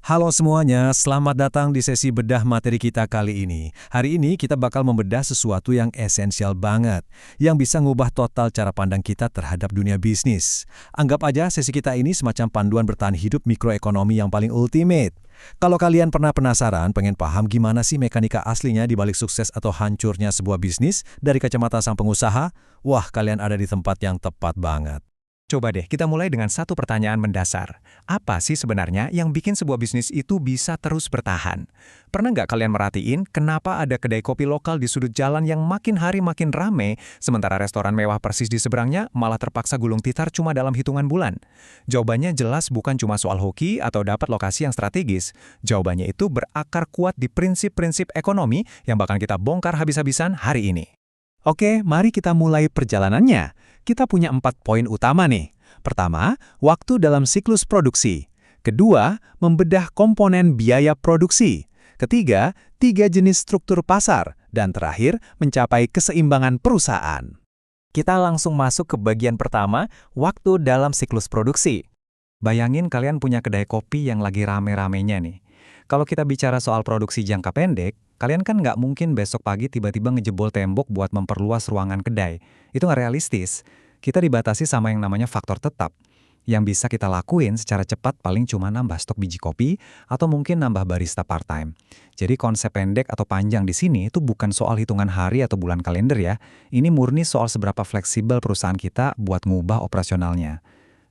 Halo semuanya, selamat datang di sesi bedah materi kita kali ini. Hari ini kita bakal membedah sesuatu yang esensial banget, yang bisa ngubah total cara pandang kita terhadap dunia bisnis. Anggap aja sesi kita ini semacam panduan bertahan hidup mikroekonomi yang paling ultimate. Kalau kalian pernah penasaran, pengen paham gimana sih mekanika aslinya di balik sukses atau hancurnya sebuah bisnis dari kacamata sang pengusaha, wah kalian ada di tempat yang tepat banget. Coba deh kita mulai dengan satu pertanyaan mendasar. Apa sih sebenarnya yang bikin sebuah bisnis itu bisa terus bertahan? Pernah nggak kalian merhatiin kenapa ada kedai kopi lokal di sudut jalan yang makin hari makin rame, sementara restoran mewah persis di seberangnya malah terpaksa gulung tikar cuma dalam hitungan bulan? Jawabannya jelas bukan cuma soal hoki atau dapat lokasi yang strategis. Jawabannya itu berakar kuat di prinsip-prinsip ekonomi yang bakal kita bongkar habis-habisan hari ini. Oke, mari kita mulai perjalanannya. Kita punya 4 poin utama nih. Pertama, waktu dalam siklus produksi. Kedua, membedah komponen biaya produksi. Ketiga, 3 jenis struktur pasar. Dan terakhir, mencapai keseimbangan perusahaan. Kita langsung masuk ke bagian pertama, waktu dalam siklus produksi. Bayangin kalian punya kedai kopi yang lagi rame-ramenya nih. Kalau kita bicara soal produksi jangka pendek, kalian kan nggak mungkin besok pagi tiba-tiba ngejebol tembok buat memperluas ruangan kedai. Itu nggak realistis. Kita dibatasi sama yang namanya faktor tetap. Yang bisa kita lakuin secara cepat paling cuma nambah stok biji kopi atau mungkin nambah barista part-time. Jadi konsep pendek atau panjang di sini itu bukan soal hitungan hari atau bulan kalender ya. Ini murni soal seberapa fleksibel perusahaan kita buat ngubah operasionalnya.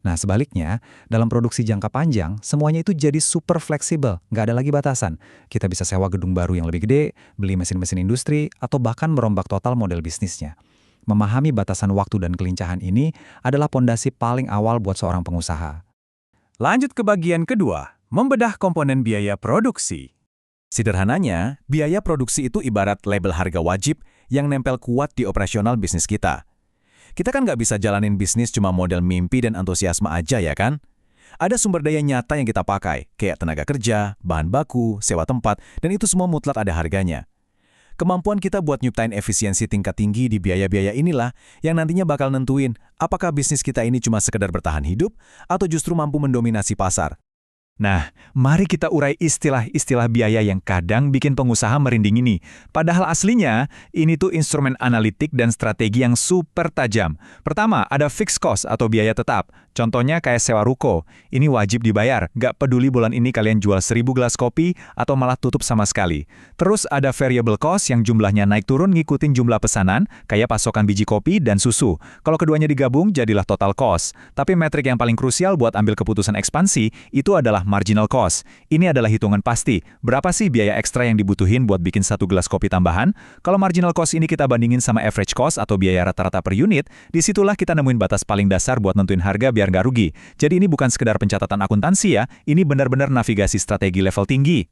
Nah sebaliknya, dalam produksi jangka panjang, semuanya itu jadi super fleksibel, nggak ada lagi batasan. Kita bisa sewa gedung baru yang lebih gede, beli mesin-mesin industri, atau bahkan merombak total model bisnisnya. Memahami batasan waktu dan kelincahan ini adalah pondasi paling awal buat seorang pengusaha. Lanjut ke bagian kedua, membedah komponen biaya produksi. Sederhananya, biaya produksi itu ibarat label harga wajib yang nempel kuat di operasional bisnis kita. Kita kan nggak bisa jalanin bisnis cuma model mimpi dan antusiasme aja ya kan? Ada sumber daya nyata yang kita pakai, kayak tenaga kerja, bahan baku, sewa tempat, dan itu semua mutlak ada harganya. Kemampuan kita buat nyiptain efisiensi tingkat tinggi di biaya-biaya inilah yang nantinya bakal nentuin apakah bisnis kita ini cuma sekedar bertahan hidup atau justru mampu mendominasi pasar. Nah, mari kita urai istilah-istilah biaya yang kadang bikin pengusaha merinding ini. Padahal aslinya, ini tuh instrumen analitik dan strategi yang super tajam. Pertama, ada fixed cost atau biaya tetap. Contohnya kayak sewa ruko. Ini wajib dibayar, nggak peduli bulan ini kalian jual 1000 gelas kopi atau malah tutup sama sekali. Terus ada variable cost yang jumlahnya naik turun ngikutin jumlah pesanan, kayak pasokan biji kopi dan susu. Kalau keduanya digabung, jadilah total cost. Tapi metrik yang paling krusial buat ambil keputusan ekspansi, itu adalah marginal cost. Ini adalah hitungan pasti. Berapa sih biaya ekstra yang dibutuhin buat bikin 1 gelas kopi tambahan? Kalau marginal cost ini kita bandingin sama average cost atau biaya rata-rata per unit, disitulah kita nemuin batas paling dasar buat nentuin harga biar nggak rugi. Jadi ini bukan sekedar pencatatan akuntansi ya, ini benar-benar navigasi strategi level tinggi.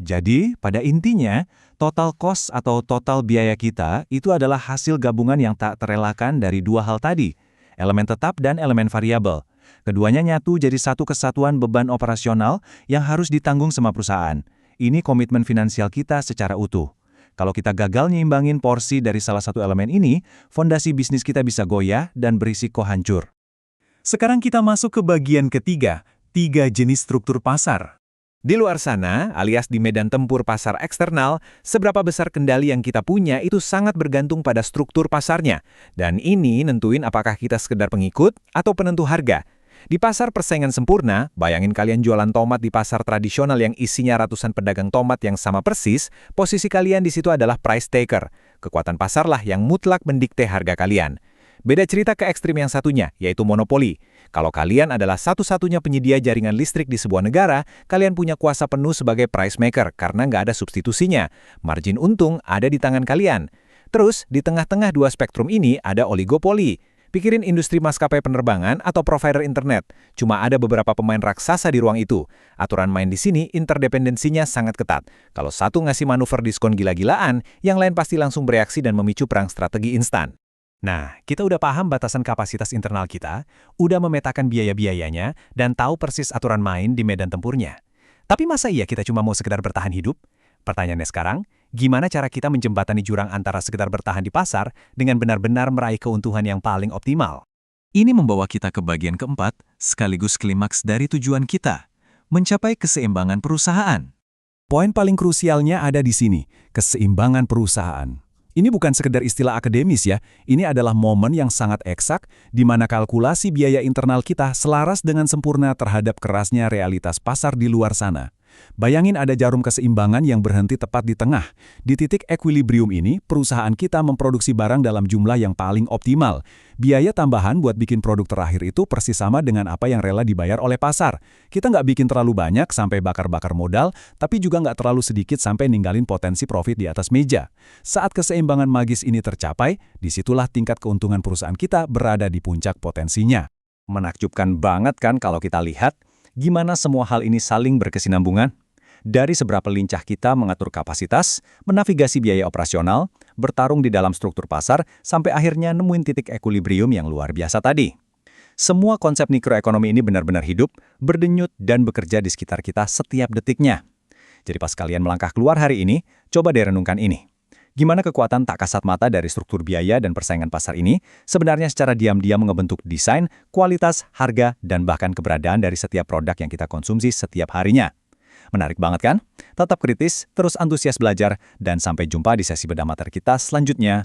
Jadi, pada intinya, total cost atau total biaya kita itu adalah hasil gabungan yang tak terelakkan dari 2 hal tadi, elemen tetap dan elemen variabel. Keduanya nyatu jadi satu kesatuan beban operasional yang harus ditanggung sama perusahaan. Ini komitmen finansial kita secara utuh. Kalau kita gagal nyimbangin porsi dari salah satu elemen ini, fondasi bisnis kita bisa goyah dan berisiko hancur. Sekarang kita masuk ke bagian ketiga, 3 jenis struktur pasar. Di luar sana, alias di medan tempur pasar eksternal, seberapa besar kendali yang kita punya itu sangat bergantung pada struktur pasarnya. Dan ini nentuin apakah kita sekedar pengikut atau penentu harga. Di pasar persaingan sempurna, bayangin kalian jualan tomat di pasar tradisional yang isinya ratusan pedagang tomat yang sama persis, posisi kalian di situ adalah price taker. Kekuatan pasarlah yang mutlak mendikte harga kalian. Beda cerita ke ekstrim yang satunya, yaitu monopoli. Kalau kalian adalah satu-satunya penyedia jaringan listrik di sebuah negara, kalian punya kuasa penuh sebagai price maker karena nggak ada substitusinya. Margin untung ada di tangan kalian. Terus, di tengah-tengah 2 spektrum ini ada oligopoli. Pikirin industri maskapai penerbangan atau provider internet. Cuma ada beberapa pemain raksasa di ruang itu. Aturan main di sini interdependensinya sangat ketat. Kalau satu ngasih manuver diskon gila-gilaan, yang lain pasti langsung bereaksi dan memicu perang strategi instan. Nah, kita udah paham batasan kapasitas internal kita, udah memetakan biaya-biayanya, dan tahu persis aturan main di medan tempurnya. Tapi masa iya kita cuma mau sekedar bertahan hidup? Pertanyaannya sekarang, gimana cara kita menjembatani jurang antara sekedar bertahan di pasar dengan benar-benar meraih keuntungan yang paling optimal? Ini membawa kita ke bagian keempat, sekaligus klimaks dari tujuan kita. mencapai keseimbangan perusahaan. Poin paling krusialnya ada di sini, keseimbangan perusahaan. Ini bukan sekedar istilah akademis ya, ini adalah momen yang sangat eksak di mana kalkulasi biaya internal kita selaras dengan sempurna terhadap kerasnya realitas pasar di luar sana. Bayangin ada jarum keseimbangan yang berhenti tepat di tengah. Di titik equilibrium ini, perusahaan kita memproduksi barang dalam jumlah yang paling optimal. Biaya tambahan buat bikin produk terakhir itu persis sama dengan apa yang rela dibayar oleh pasar. Kita nggak bikin terlalu banyak sampai bakar-bakar modal, tapi juga nggak terlalu sedikit sampai ninggalin potensi profit di atas meja. Saat keseimbangan magis ini tercapai, disitulah tingkat keuntungan perusahaan kita berada di puncak potensinya. Menakjubkan banget kan kalau kita lihat gimana semua hal ini saling berkesinambungan? Dari seberapa lincah kita mengatur kapasitas, menavigasi biaya operasional, bertarung di dalam struktur pasar, sampai akhirnya nemuin titik equilibrium yang luar biasa tadi. Semua konsep mikroekonomi ini benar-benar hidup, berdenyut, dan bekerja di sekitar kita setiap detiknya. Jadi pas kalian melangkah keluar hari ini, coba deh renungkan ini. Gimana kekuatan tak kasat mata dari struktur biaya dan persaingan pasar ini sebenarnya secara diam-diam membentuk desain, kualitas, harga, dan bahkan keberadaan dari setiap produk yang kita konsumsi setiap harinya. Menarik banget kan? Tetap kritis, terus antusias belajar, dan sampai jumpa di sesi bedah materi kita selanjutnya.